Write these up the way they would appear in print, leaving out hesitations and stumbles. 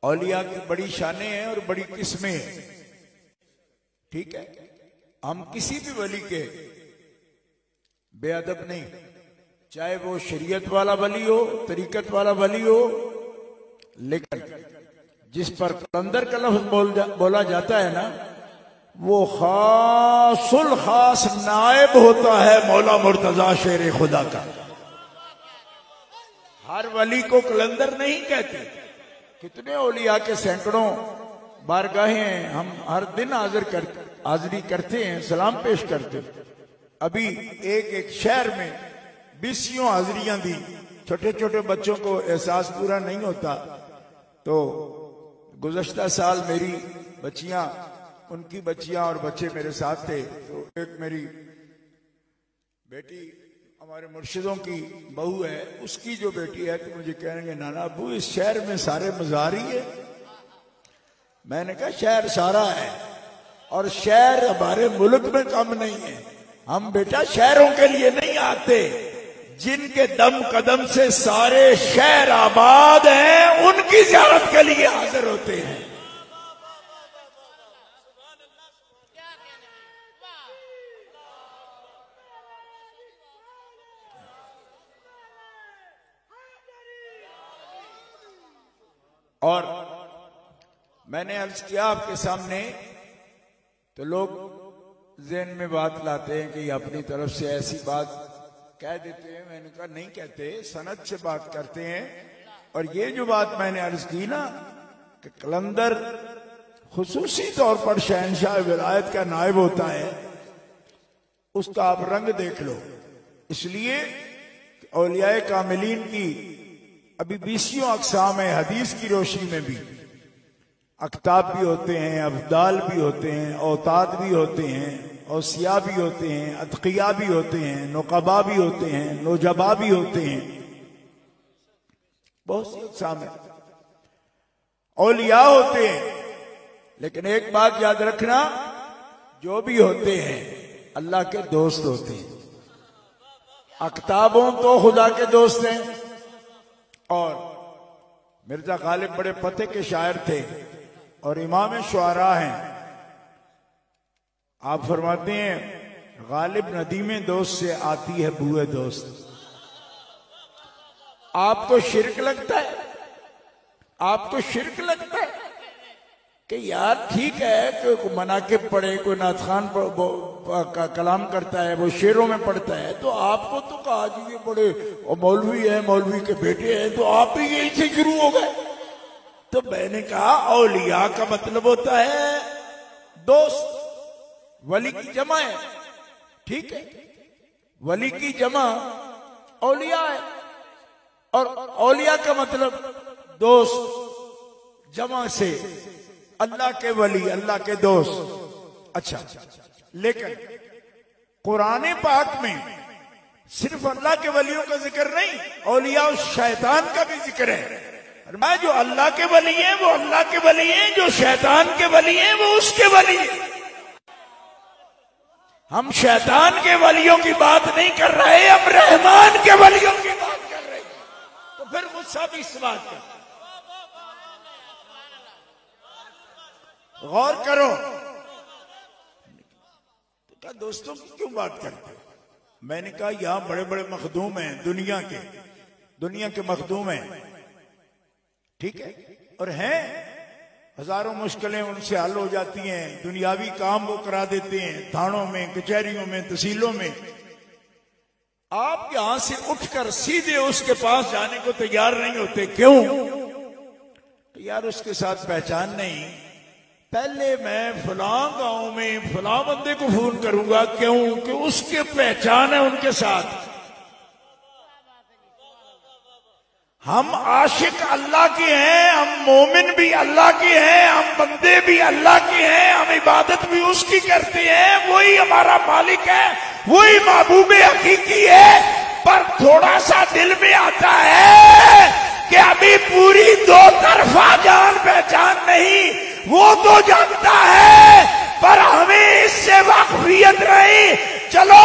औलिया की बड़ी शानें हैं और बड़ी किस्में हैं, ठीक है। हम किसी भी वली के बेअदब नहीं, चाहे वो शरीयत वाला वली हो, तरीकत वाला वली हो, लेकिन जिस पर कलंदर का लफ्ज बोला जाता है ना, वो खासुल खास नायब होता है मौला मुर्तजा शेर खुदा का। हर वली को कलंदर नहीं कहते। कितने औलिया के सैकड़ों बारगाहें हैं, हम हर दिन हाजिरी करते हैं, सलाम पेश करते हैं। अभी एक शहर में 20 हाजिरियां दी। छोटे छोटे बच्चों को एहसास पूरा नहीं होता, तो गुज़श्ता साल मेरी बच्चियां, उनकी बच्चियां और बच्चे मेरे साथ थे। तो एक मेरी बेटी हमारे मुर्शिदों की बहू है, उसकी जो बेटी है, तो मुझे कहेंगे नाना अबू इस शहर में सारे मज़ार ही है। मैंने कहा शहर सारा है, और शहर हमारे मुल्क में कम नहीं है। हम बेटा शहरों के लिए नहीं आते, जिनके दम कदम से सारे शहर आबाद हैं उनकी ज़ियारत के लिए हाजिर होते हैं। और मैंने अर्ज किया आपके सामने, तो लोग ज़हन में बात लाते हैं कि अपनी तरफ से ऐसी बात कह देते हैं। मैंने कहा नहीं कहते, सनद से बात करते हैं। और ये जो बात मैंने अर्ज की ना कि कलंदर खुसूसी तौर पर शहनशाह विलायत का नायब होता है, उसका आप रंग देख लो। इसलिए औलियाए कामिलीन की अभी 20 अक़साम है। हदीस की रोशनी में भी अख्ताब भी होते हैं, अब्दाल भी होते हैं, औताद भी होते हैं, औसिया भी होते हैं, अतकिया भी होते हैं, नुकबा भी होते हैं, नोजबा भी होते हैं। बहुत सी अक़साम है, औलिया होते हैं। लेकिन एक बात याद रखना, जो भी होते हैं अल्लाह के दोस्त होते हैं। अख्ताबों तो खुदा के दोस्त हैं। और मिर्जा गालिब बड़े पते के शायर थे और इमाम शुआरा हैं। आप फरमाते हैं गालिब नदीमे दोस्त से आती है बुए दोस्त। आपको शिर्क लगता है, आपको शिर्क लगता है कि यार ठीक है कि मनाकिब पढ़े, कोई नाथखान का कलाम करता है, वो शेरों में पढ़ता है, तो आपको तो कहा जी ये बड़े मौलवी है, मौलवी के बेटे हैं, तो आप भी यही से शुरू हो गए। तो मैंने कहा औलिया का मतलब होता है दोस्त। वली की जमा है, ठीक है, वली की जमा औलिया है, और औलिया का मतलब दोस्त, जमा से अल्लाह के वली, अल्लाह के दोस्त। अच्छा, लेकिन कुरान पाक में सिर्फ अल्लाह के वलियों का जिक्र नहीं, औलिया और शैतान का भी जिक्र है। मैं जो अल्लाह के वली हैं वो अल्लाह के वली हैं, जो शैतान के वली हैं वो उसके वली हैं। हम शैतान के वलियों की बात नहीं कर रहे, हम रहमान के वलियों की बात कर रहे हैं। तो फिर गुस्सा भी इस बात का गौर करो। तो क्या दोस्तों की क्यों बात करते हो? मैंने कहा यहां बड़े बड़े मखदूम हैं, दुनिया के मखदूम हैं, ठीक है, और हैं, हजारों मुश्किलें उनसे हल हो जाती हैं, दुनियावी काम वो करा देते हैं, थानों में, कचहरियों में, तहसीलों में। आप यहां से उठकर सीधे उसके पास जाने को तैयार नहीं होते। क्यों? तो यार उसके साथ पहचान नहीं, पहले मैं फलां गांव में फलां बंदे को फोन करूंगा। क्यों? कि उसके पहचान है उनके साथ। हम आशिक अल्लाह के हैं, हम मोमिन भी अल्लाह के हैं, हम बंदे भी अल्लाह के हैं, हम इबादत भी उसकी करते हैं, वही हमारा मालिक है, वही महबूब हकीकी है। पर थोड़ा सा दिल में आता है कि अभी पूरी दो तरफा जान पहचान नहीं, वो तो जानता है पर हमें इससे वाकफियत नहीं। चलो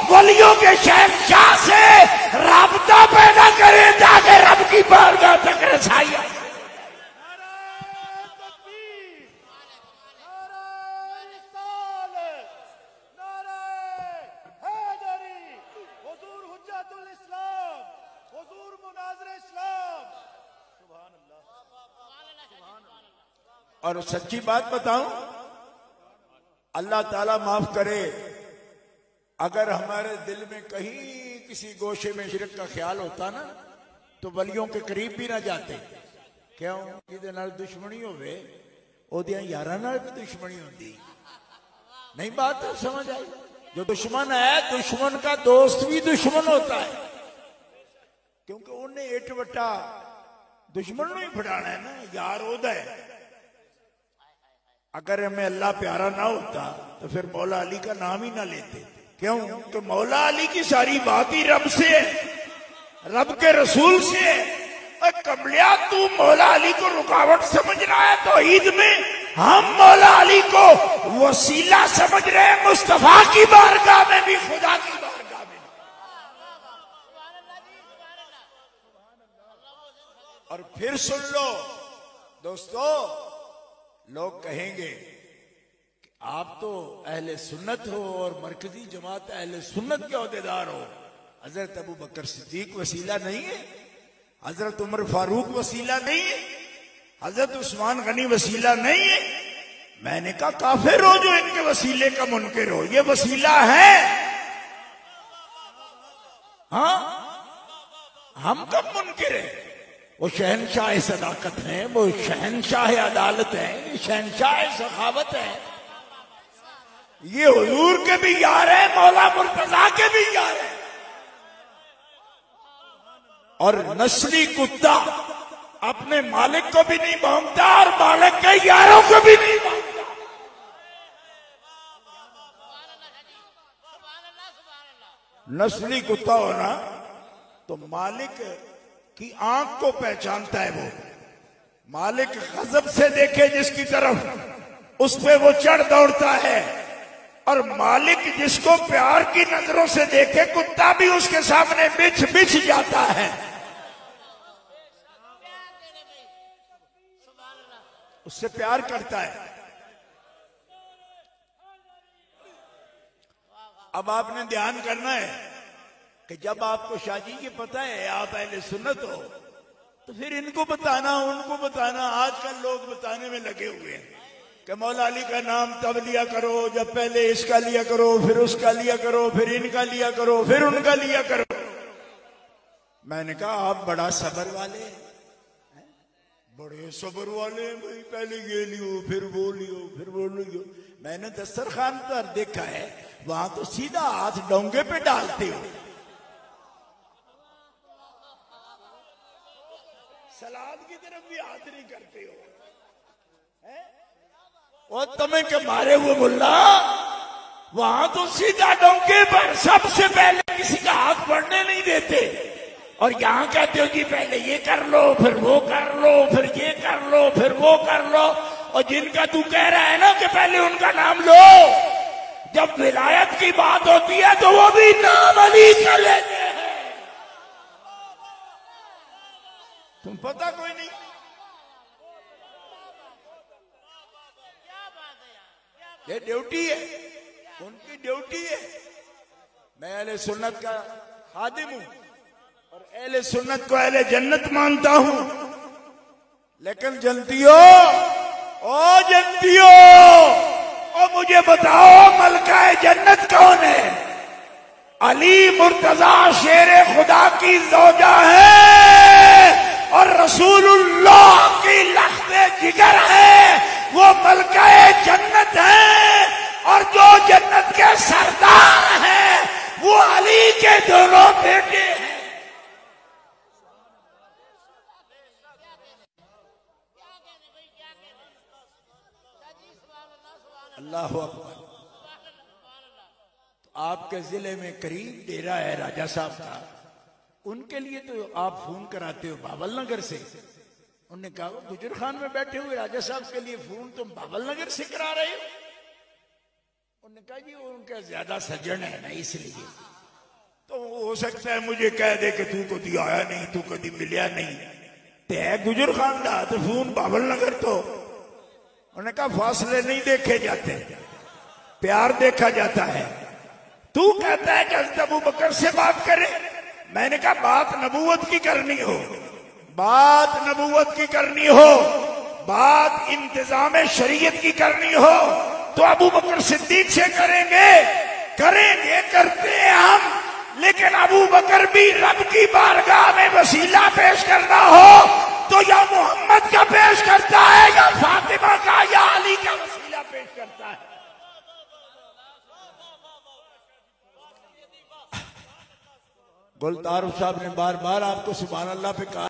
वलियों के शहंशाह से राबता पैदा करें ताकि रब की बारगाह तक रसाई। और सच्ची बात बताऊं, अल्लाह ताला माफ करे, अगर हमारे दिल में कहीं किसी गोशे में शिरक का ख्याल होता ना, तो वलियों के करीब भी ना जाते। क्यों? जिहदे नाल दुश्मनी होवे ओदियां यारां नाल भी दुश्मनी होंदी नहीं। बात तो समझ आई? जो दुश्मन है, दुश्मन का दोस्त भी दुश्मन होता है, क्योंकि उन्हें इटवटा दुश्मन नहीं फड़ाना है ना, यार ओदा है। अगर हमें अल्लाह प्यारा ना होता तो फिर मौला अली का नाम ही ना लेते। क्यों? कि मौला अली की सारी बात ही रब से है, रब के रसूल से है। कमलिया, तू मौला अली को रुकावट समझ रहा है तो ईद में, हम मौला अली को वसीला समझ रहे हैं, मुस्तफा की बारगाह में भी, खुदा की बारगाह में। और फिर सुन लो दोस्तों, लोग कहेंगे कि आप तो अहले सुन्नत हो और मरकजी जमात अहले सुन्नत के ओहदेदार हो। हजरत अबू बकर सिद्दीक वसीला नहीं है, हजरत उमर फारूक वसीला नहीं है, हजरत उस्मान गनी वसीला नहीं है। मैंने कहा काफिर हो जो इनके वसीले का मुनकिर हो, ये वसीला है। हाँ, हम कब मुनकिर है? वो शहनशाह सदाकत है, वो शहनशाह अदालत है, ये शहनशाह सखावत है। ये हुजूर के भी यार है, मौला मुर्तजा के भी यार है। और नस्ली कुत्ता अपने मालिक को भी नहीं भौंकता और मालिक के यारों को भी नहीं भौंकता। नस्ली कुत्ता होना तो मालिक की आंख को पहचानता है। वो मालिक गजब से देखे जिसकी तरफ, उस पे वो चढ़ दौड़ता है। और मालिक जिसको प्यार की नजरों से देखे, कुत्ता भी उसके सामने बिछ बिछ जाता है। उससे प्यार करता है। अब आपने ध्यान करना है कि जब आपको शादी की पता है, आप अहले सुन्नत हो, तो फिर इनको बताना, उनको बताना। आजकल लोग बताने में लगे हुए हैं कि मौला अली का नाम तब लिया करो जब पहले इसका लिया करो, फिर उसका लिया करो, फिर इनका लिया करो, फिर उनका लिया करो। मैंने कहा आप बड़ा सबर वाले हैं, बड़े सबर वाले हैं भाई, पहले ये लियो, फिर वो लियो, फिर वो लियो। मैंने दस्तरखान पर देखा है, वहां तो सीधा हाथ डोंगे पे डालते हो, सलाद की तरफ भी हाथ नहीं करते हो। और तुम्हें के मारे हुए मुल्ला, वहां तो सीधा डोंगे पर सबसे पहले किसी का हाथ पड़ने नहीं देते। और यहां कहते हो कि पहले ये कर लो, फिर वो कर लो, फिर ये कर लो, फिर वो कर लो। और जिनका तू कह रहा है ना कि पहले उनका नाम लो, जब विलायत की बात होती है तो वो भी नाम अली का लेते हैं। तुम पता कोई नहीं। ये ड्यूटी है, उनकी ड्यूटी है। मैं अहले सुन्नत का खादिम हूं और अहले सुन्नत को अहले जन्नत मानता हूं। लेकिन जनतियो, ओ जनतियो, ओ मुझे बताओ मलकाए जन्नत कौन है? अली मुर्तजा शेरे खुदा की ज़ौजा है और रसूलुल्लाह की लख्ते जिगर है। वो मलकाए जन्नत है और जो जन्नत के सरदार हैं वो अली के दोनों बेटे हैं। अल्लाह अकबर। तो आपके जिले में करीब डेरा है राजा साहब का, उनके लिए तो आप फोन कराते हो बाबल नगर से। उन्होंने कहा गुजर खान में बैठे हुए राजा साहब के लिए फोन तुम बाबल नगर से करा रहे हो? उन्होंने कहा जी उनका ज्यादा सज्जन है ना, इसलिए। तो हो सकता है मुझे कह दे कि तू कभी आया नहीं, तू कभी मिलिया नहीं, ते गुजर खान दा तो फोन बाबल नगर। तो उन्होंने कहा फासले नहीं देखे जाते, प्यार देखा जाता है। तू कहता है कि हज़रत अबू बकर से बात करे। मैंने कहा बात नबूवत की करनी हो, बात नबूवत की करनी हो, बात इंतजाम शरीयत की करनी हो तो अबू बकर सिद्दीक से करेंगे, करते हैं हम। लेकिन अबू बकर भी रब की बारगाह में वसीला पेश करना हो तो या मोहम्मद का पेश करता है, या फातिमा का, या अली का वसीला पेश करता है। गुलतार साहब ने बार बार आपको सुभान अल्लाह पे कहा।